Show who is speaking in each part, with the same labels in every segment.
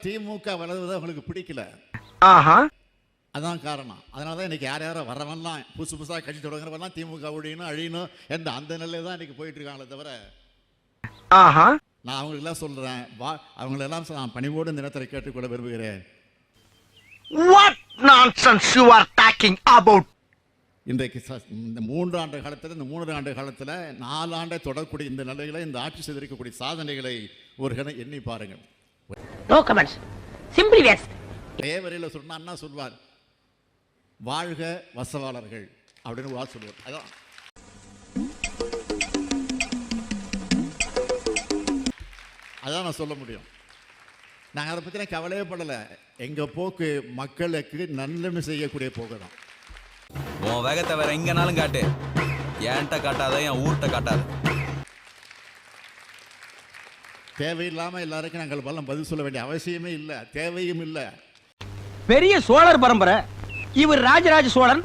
Speaker 1: திமுக வளர்வது அவங்களுக்கு பிடிக்கல. அதான் காரணம். அதனால தான் இன்னைக்கு யார் யாரோ வரவெல்லாம் புதுசாக கட்சி தொடங்குறவெல்லாம் திமுக ஒழியணும் அழியணும் என்ற அந்த நிலையில தான் இன்னைக்கு போயிட்டு இருக்காங்களே தவிர, நான் அவங்களுக்கெல்லாம் சொல்றேன், அவங்களெல்லாம் நான் பணிவோடு இந்த நேரத்தில் கேட்டுக்கொள்ள விரும்புகிறேன்.
Speaker 2: What nonsense you are talking about?
Speaker 1: இன்றைக்கு இந்த 3 ஆண்டு காலத்தில், இந்த 3 ஆண்டு காலத்தில் 4 ஆண்டை தொடரக்கூடிய இந்த நிலைகளை, இந்த ஆட்சி செய்திருக்கக்கூடிய சாதனைகளை ஒரு கணம் எண்ணி பாருங்கள்.
Speaker 3: No comments. Simply yes.
Speaker 1: தேவரையில் சொன்னா அண்ணா சொல்வார், வாழ்க வசவாளர்கள் அப்படின்னு ஒரு சொல்லுவார். அதான் நான் சொல்ல முடியும். நாங்கள் அதை பற்றி கவலையே படலை. எங்கள் போக்கு மக்களுக்கு நன்மை செய்யக்கூடிய போக்கு தான்.
Speaker 4: உன் வேகத்தை வேற எங்கனாலும் காட்டு, ஏன்ட்ட காட்டாத, என் ஊர்கிட்ட காட்டாத.
Speaker 1: தேவையில்லாமல் எல்லாருக்கும் நாங்கள் பலம் பதில் சொல்ல வேண்டிய அவசியமே இல்லை, தேவையும் இல்லை.
Speaker 2: பெரிய சோழர் பரம்பரை இவர், ராஜராஜ சோழன்.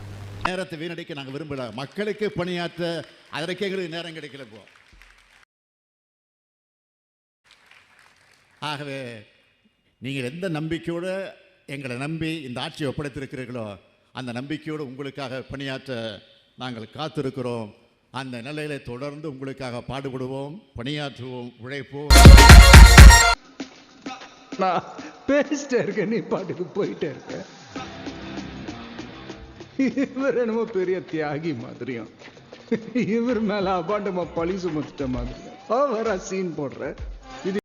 Speaker 1: நேரத்தை வீணடிக்க நாங்கள் விரும்பல. மக்களுக்கு பணியாற்ற அதற்கே எங்களுக்கு நேரம் கிடைக்கல இப்போ. ஆகவே நீங்கள் எந்த நம்பிக்கையோடு எங்களை நம்பி இந்த ஆட்சியை ஒப்படைத்திருக்கிறீர்களோ அந்த நம்பிக்கையோடு உங்களுக்காக பணியாற்ற நாங்கள் காத்திருக்கிறோம். அந்த நிலையில தொடர்ந்து உங்களுக்காக பாடுபடுவோம், பணியாற்றுவோம், உழைப்போம்.
Speaker 5: நான் பேசிட்டே இருக்க, நீ பாட்டுக்கு போயிட்டே இருக்க. இவர் என்னமோ பெரிய தியாகி மாதிரியும், இவர் மேல அபாண்டமா பழி சுமத்துட்ட மாதிரியும் அவரா சீன் போடுற.